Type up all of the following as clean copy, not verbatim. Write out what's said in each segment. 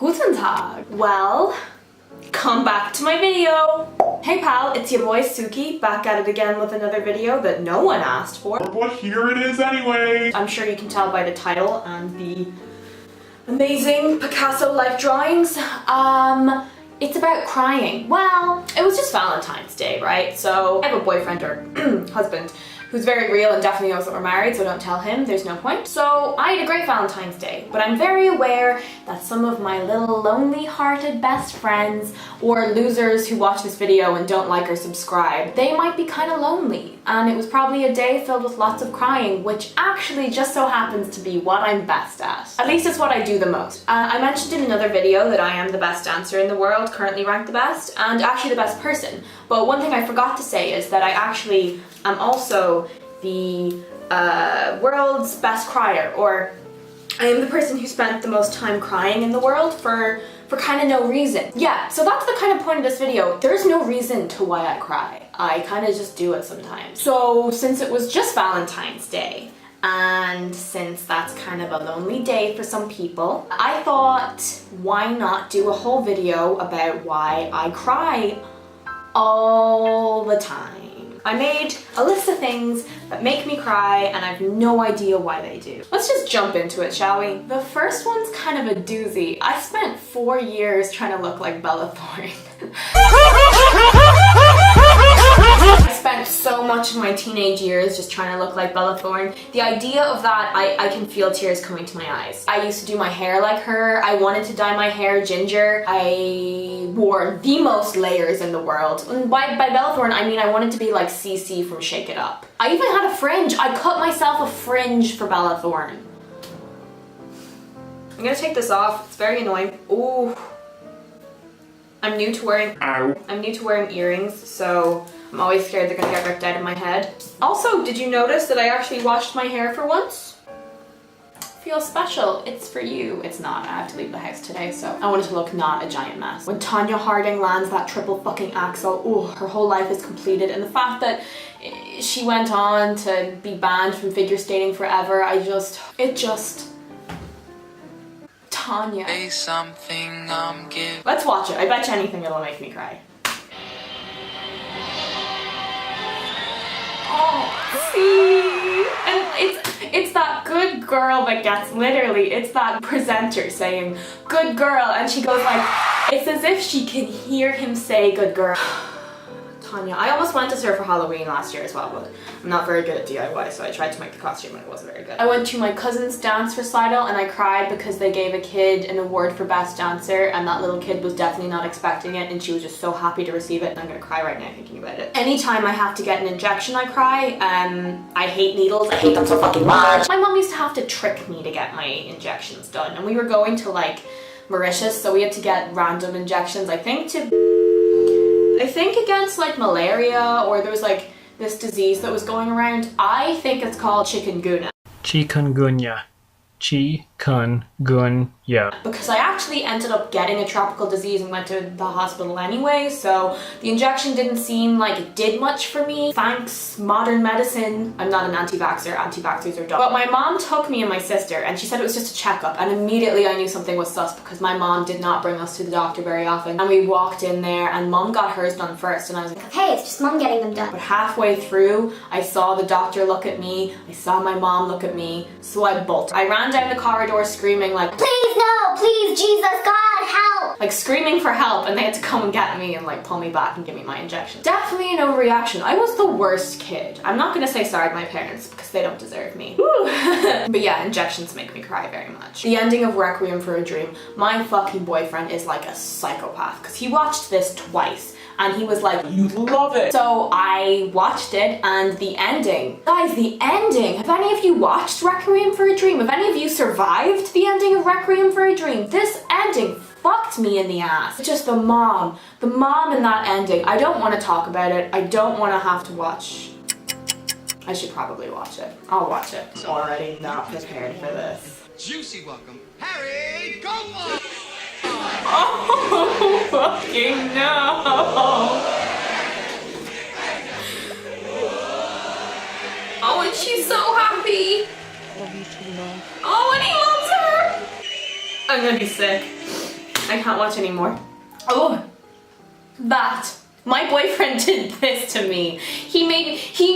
Guten Tag. Well, come back to my video. Hey pal, it's your boy Suki, back at it again with another video that no one asked for. But here it is anyway. I'm sure you can tell by the title and the amazing Picasso-like drawings. It's about crying. Well, it was just Valentine's Day, right? So I have a boyfriend or husband who's very real and definitely knows that we're married, so don't tell him, there's no point. So I had a great Valentine's Day, but I'm very aware that some of my little lonely-hearted best friends or losers who watch this video and don't like or subscribe, they might be kind of lonely. And it was probably a day filled with lots of crying, which actually just so happens to be what I'm best at. At least it's what I do the most. I mentioned in another video that I am the best dancer in the world, currently ranked the best, and actually the best person. But one thing I forgot to say is that I actually am also the world's best crier, or I am the person who spent the most time crying in the world for kind of no reason. Yeah, so that's the kind of point of this video. There's no reason to why I cry. I kind of just do it sometimes. So since it was just Valentine's Day, and since that's kind of a lonely day for some people, I thought, why not do a whole video about why I cry all the time. I made a list of things that make me cry and I have no idea why they do. Let's just jump into it, shall we? The first one's kind of a doozy. I spent 4 years trying to look like Bella Thorne. I spent so much of my teenage years just trying to look like Bella Thorne. The idea of that, I can feel tears coming to my eyes. I used to do my hair like her. I wanted to dye my hair ginger. I wore the most layers in the world. And by Bella Thorne, I mean I wanted to be like CC from Shake It Up. I even had a fringe. I cut myself a fringe for Bella Thorne. I'm gonna take this off. It's very annoying. Ooh. I'm new to wearing earrings, so I'm always scared they're gonna get ripped out of my head. Also, did you notice that I actually washed my hair for once? Feels special. It's for you. It's not. I have to leave the house today, so I wanted to look not a giant mess. When Tonya Harding lands that triple fucking axel, ooh, her whole life is completed. And the fact that she went on to be banned from figure skating forever, Tonya. Say something, I'm giving. Let's watch it. I bet you anything it'll make me cry. Oh, see? And it's that good girl that gets it's that presenter saying, good girl, and she goes like, it's as if she can hear him say good girl. Tonya. I almost went as her for Halloween last year as well, but I'm not very good at DIY, so I tried to make the costume and it wasn't very good. I went to my cousin's dance recital and I cried because they gave a kid an award for best dancer and that little kid was definitely not expecting it and she was just so happy to receive it, and I'm gonna cry right now thinking about it. Anytime I have to get an injection, I cry. I hate needles. I hate them so fucking much. My mom used to have to trick me to get my injections done, and we were going to like Mauritius, so we had to get random injections, I think against like malaria, or there was like this disease that was going around. I think it's called chikungunya. Chikungunya. Chikungunya. Because I actually ended up getting a tropical disease and went to the hospital anyway, so the injection didn't seem like it did much for me. Thanks modern medicine. I'm not an anti-vaxxer, anti-vaxxers are dumb. But my mom took me and my sister and she said it was just a checkup, and immediately I knew something was sus because my mom did not bring us to the doctor very often. And we walked in there and mom got hers done first and I was like, okay, it's just mom getting them done. But halfway through, I saw the doctor look at me, I saw my mom look at me, so I bolted. I ran down the corridor screaming like, please no, please Jesus, God, help! Like screaming for help, and they had to come and get me and like pull me back and give me my injection. Definitely an overreaction. I was the worst kid. I'm not gonna say sorry to my parents because they don't deserve me. But yeah, injections make me cry very much. The ending of Requiem for a Dream, my fucking boyfriend is like a psychopath because he watched this twice. And he was like, you love it. So I watched it, and the ending. Guys, the ending. Have any of you watched Requiem for a Dream? Have any of you survived the ending of Requiem for a Dream? This ending fucked me in the ass. It's just the mom in that ending. I don't want to talk about it. I don't want to have to watch. I should probably watch it. I'll watch it. Already not prepared for this. Juicy welcome, Harry Goldman! Oh, fucking no! Oh, and she's so happy! Oh, and he loves her! I'm gonna be sick. I can't watch anymore. Oh, that. My boyfriend did this to me. He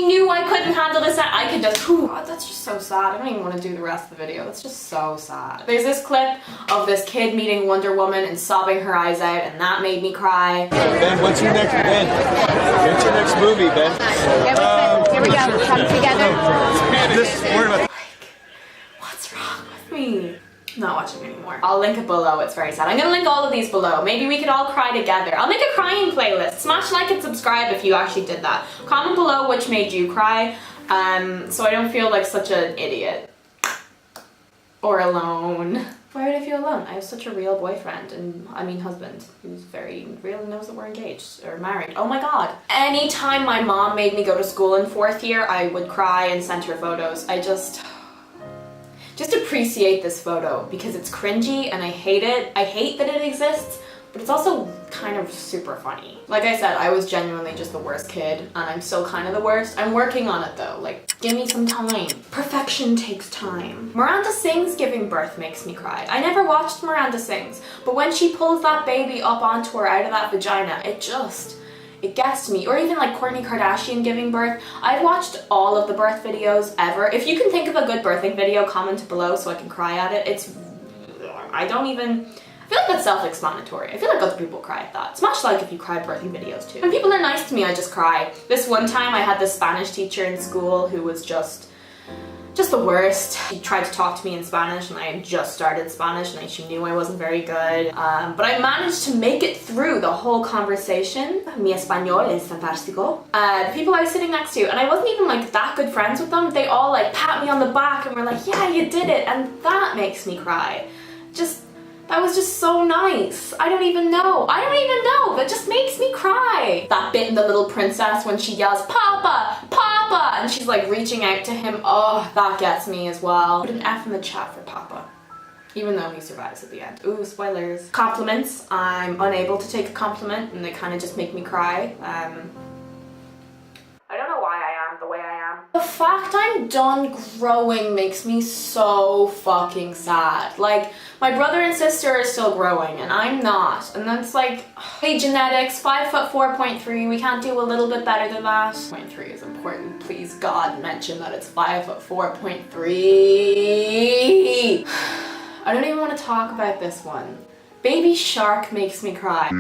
knew I couldn't handle this. I could just, God, that's just so sad. I don't even want to do the rest of the video. That's just so sad. There's this clip of this kid meeting Wonder Woman and sobbing her eyes out, and that made me cry. Ben, what's your next movie, Ben? Here we go. Come together. What's wrong with me? I'm not watching anymore. I'll link it below, it's very sad. I'm gonna link all of these below. Maybe we could all cry together. I'll make a crying playlist. Smash like and subscribe if you actually did that. Comment below which made you cry, so I don't feel like such an idiot. Or alone. Why would I feel alone? I have such a real boyfriend, and I mean husband, who's very real and knows that we're engaged or married. Oh my god. Anytime my mom made me go to school in 4th year, I would cry and send her photos. I just appreciate this photo because it's cringy and I hate it. I hate that it exists, but it's also kind of super funny. Like I said, I was genuinely just the worst kid, and I'm still kind of the worst. I'm working on it though, like, give me some time. Perfection takes time. Miranda Sings giving birth makes me cry. I never watched Miranda Sings, but when she pulls that baby up onto her out of that vagina, it gets to me. Or even like Kourtney Kardashian giving birth. I've watched all of the birth videos ever. If you can think of a good birthing video, comment below so I can cry at it. I feel like that's self-explanatory. I feel like other people cry at that. Smash like if you cry at birthing videos too. When people are nice to me, I just cry. This one time I had this Spanish teacher in school who was just the worst. She tried to talk to me in Spanish, and I had just started Spanish, and she knew I wasn't very good. But I managed to make it through the whole conversation. Mi español es fantástico. The people I was sitting next to, and I wasn't even like that good friends with them, they all like pat me on the back and were like, yeah, you did it, and that makes me cry. That was just so nice. I don't even know. That just makes me cry. That bit in The Little Princess when she yells, Papa, Papa, and she's like reaching out to him. Oh, that gets me as well. Put an F in the chat for Papa. Even though he survives at the end. Ooh, spoilers. Compliments. I'm unable to take a compliment, and they kind of just make me cry. I don't know why I am the way I am. The fact I'm done growing makes me so fucking sad. Like, my brother and sister are still growing and I'm not. And that's like, hey, genetics, 5'4.3, we can't do a little bit better than that. 0.3 is important. Please, God, mention that it's 5'4.3. I don't even want to talk about this one. Baby Shark makes me cry.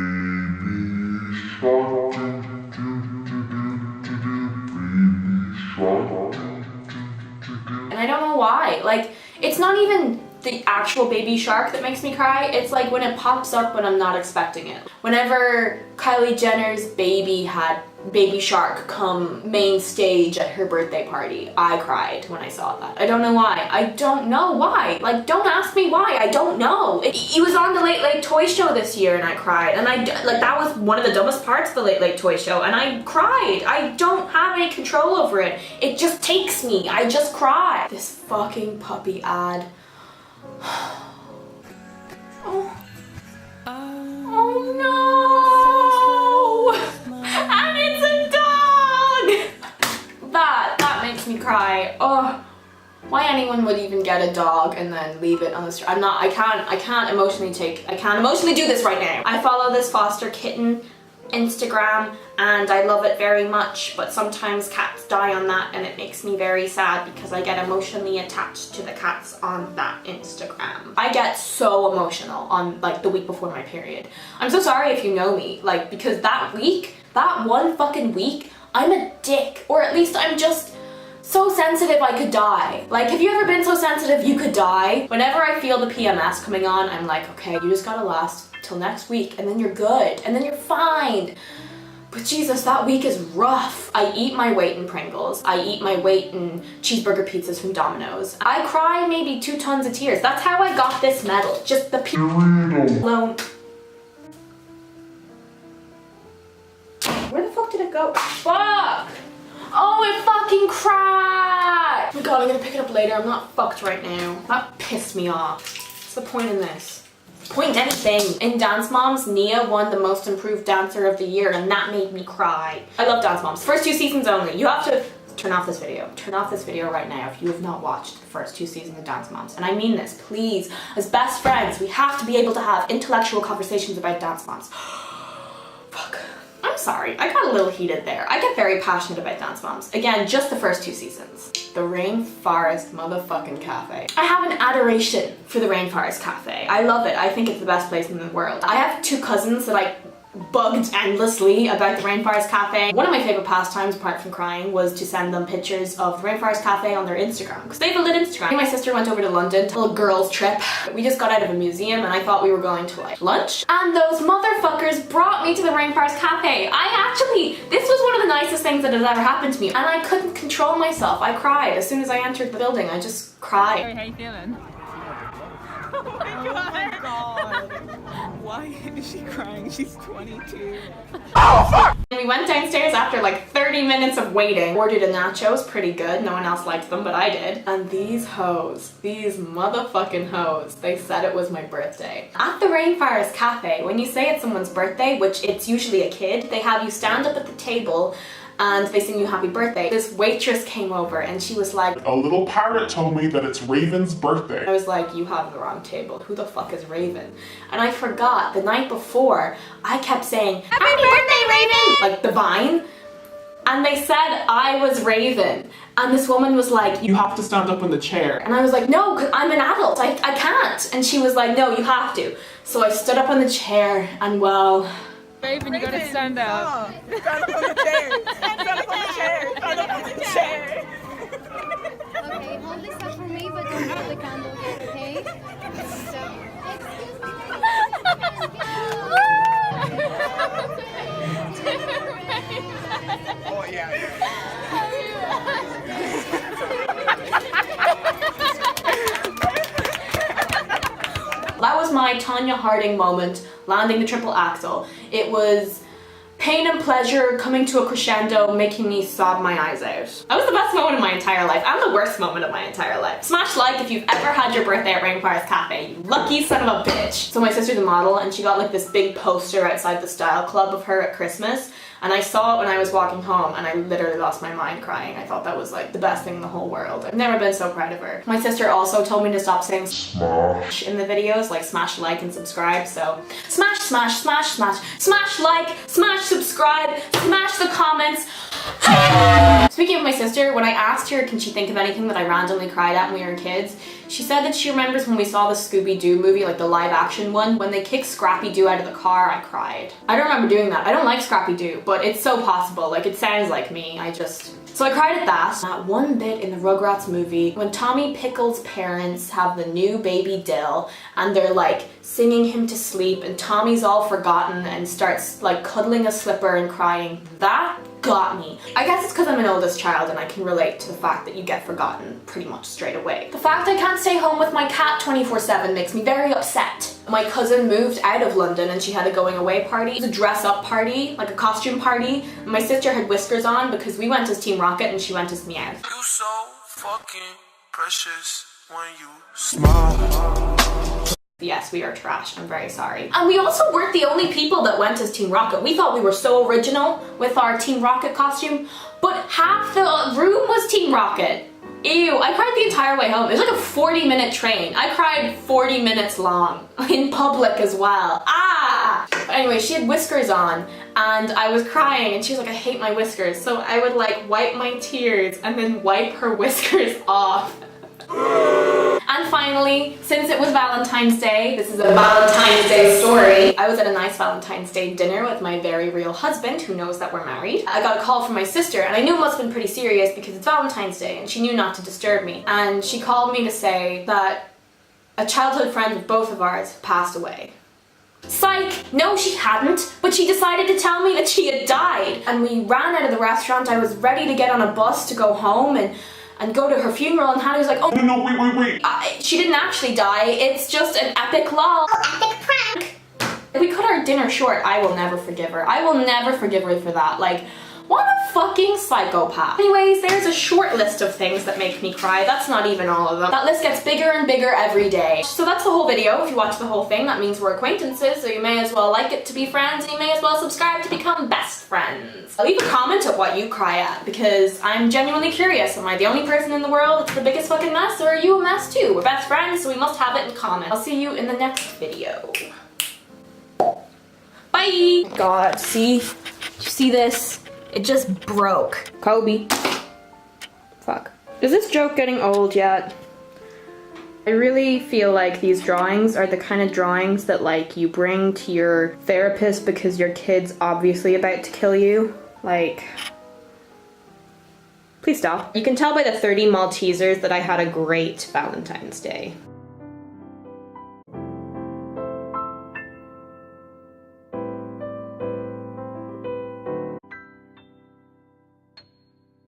And I don't know why. Like, it's not even the actual baby shark that makes me cry. It's like when it pops up when I'm not expecting it. Whenever Kylie Jenner's baby had baby shark come main stage at her birthday party, I cried when I saw that. I don't know why. I don't know why. Like, don't ask me why. I don't know. It was on the Late Late Toy Show this year and I cried. And that was one of the dumbest parts of the Late Late Toy Show, and I cried. I don't have any control over it. It just takes me. I just cry. This fucking puppy ad. Oh no! And it's a dog! That makes me cry. Oh, why anyone would even get a dog and then leave it on the street. I can't emotionally do this right now. I follow this foster kitten Instagram and I love it very much, but sometimes cats die on that and it makes me very sad because I get emotionally attached to the cats on that Instagram. I get so emotional on like the week before my period. I'm so sorry if you know me, like, because that one fucking week, I'm a dick, or at least I'm just so sensitive I could die. Like, have you ever been so sensitive you could die? Whenever I feel the PMS coming on, I'm like, okay, you just gotta last till next week and then you're good and then you're fine. But Jesus, that week is rough. I eat my weight in Pringles. I eat my weight in cheeseburger pizzas from Domino's. I cry maybe 2 tons of tears. That's how I got this medal. Just the alone. Where the fuck did it go? Fuck! Oh, it fucking crashed! Oh my god, I'm gonna pick it up later. I'm not fucked right now. That pissed me off. What's the point in this? Point anything. In Dance Moms, Nia won the Most Improved Dancer of the Year, and that made me cry. I love Dance Moms. First 2 seasons only. You have to turn off this video. Turn off this video right now if you have not watched the first 2 seasons of Dance Moms. And I mean this, please. As best friends, we have to be able to have intellectual conversations about Dance Moms. Fuck. I'm sorry, I got a little heated there. I get very passionate about Dance Moms. Again, just the first 2 seasons. The Rainforest motherfucking Cafe. I have an adoration for the Rainforest Cafe. I love it. I think it's the best place in the world. I have 2 cousins that I bugged endlessly about the Rainforest Cafe. One of my favorite pastimes, apart from crying, was to send them pictures of the Rainforest Cafe on their Instagram, because they have a lit Instagram. Me and my sister went over to London, to a little girls trip. We just got out of a museum and I thought we were going to like lunch, and those motherfuckers brought me to the Rainforest Cafe. This was one of the nicest things that has ever happened to me, and I couldn't control myself. I cried as soon as I entered the building. I just cried. How you feeling? Oh my god. Why is she crying? She's 22. Oh fuck! We went downstairs after like 30 minutes of waiting. Ordered a nachos, pretty good. No one else liked them, but I did. And these hoes, these motherfucking hoes, they said it was my birthday. At the Rainforest Cafe, when you say it's someone's birthday, which it's usually a kid, they have you stand up at the table and they sing you happy birthday. This waitress came over and she was like, A little parrot told me that it's Raven's birthday. I was like, you have the wrong table. Who the fuck is Raven? And I forgot the night before, I kept saying, happy birthday, Raven! Like the Vine. And they said I was Raven. And this woman was like, You have to stand up in the chair. and I was like, no, because I'm an adult. I can't. And she was like, no, you have to. So I stood up on the chair and well, Raven, you gotta stand up. Okay, hold this up for me, but don't hold the candle yet, okay? So, Oh, yeah. that was my Tonya Harding moment, landing the triple axel. It was pain and pleasure coming to a crescendo, making me sob my eyes out. That was the best moment of my entire life, and the worst moment of my entire life. Smash like if you've ever had your birthday at Rainforest Cafe, you lucky son of a bitch. So my sister's a model, and she got like this big poster outside the Style Club of her at Christmas, and I saw it when I was walking home, and I literally lost my mind crying. I thought that was like the best thing in the whole world. I've never been so proud of her. My sister also told me to stop saying smash in the videos, like smash like and subscribe, so smash, smash, smash, smash, smash like, smash subscribe, smash the comments. Speaking of my sister, when I asked her can she think of anything that I randomly cried at when we were kids, she said that she remembers when we saw the Scooby-Doo movie, like the live action one, when they kicked Scrappy-Doo out of the car, I cried. I don't remember doing that. I don't like Scrappy-Doo, but it's so possible. Like, it sounds like me. So I cried at that. That one bit in the Rugrats movie when Tommy Pickles' parents have the new baby Dill and they're like singing him to sleep and Tommy's all forgotten and starts like cuddling a slipper and crying. That got me. I guess it's because I'm an oldest child and I can relate to the fact that you get forgotten pretty much straight away. The fact I can't stay home with my cat 24/7 makes me very upset. My cousin moved out of London and she had a going away party. It was a dress up party, like a costume party. And my sister had whiskers on because we went as Team Rocket and she went as Meow. You so fucking precious when you smile. Yes, we are trash. I'm very sorry. And we also weren't the only people that went as Team Rocket. We thought we were so original with our Team Rocket costume, but half the room was Team Rocket. Ew, I cried the entire way home. It was like a 40-minute train. I cried 40 minutes long, in public as well. Ah! Anyway, she had whiskers on, and I was crying, and she was like, I hate my whiskers. So I would like wipe my tears, and then wipe her whiskers off. And finally, since it was Valentine's Day, this is a Valentine's Day story. I was at a nice Valentine's Day dinner with my very real husband who knows that we're married. I got a call from my sister and I knew it must have been pretty serious because it's Valentine's Day and she knew not to disturb me. And she called me to say that a childhood friend of both of ours passed away. Psych! No, she hadn't, but she decided to tell me that she had died. And we ran out of the restaurant. I was ready to get on a bus to go home and go to her funeral, and Hannah was like, oh No, wait. she didn't actually die, it's just an epic lol. Epic prank. We cut our dinner short. I will never forgive her. I will never forgive her for that. Like, what a fucking psychopath. Anyways, there's a short list of things that make me cry. That's not even all of them. That list gets bigger and bigger every day. So that's the whole video. If you watch the whole thing, that means we're acquaintances, so you may as well like it to be friends, and you may as well subscribe to become best friends. Leave a comment of what you cry at, because I'm genuinely curious. Am I the only person in the world that's the biggest fucking mess, or are you a mess too? We're best friends, so we must have it in common. I'll see you in the next video. Bye! God, see? Did you see this? It just broke. Kobe. Fuck. Is this joke getting old yet? I really feel like these drawings are the kind of drawings that like you bring to your therapist because your kid's obviously about to kill you. Like, please stop. You can tell by the 30 Maltesers that I had a great Valentine's Day.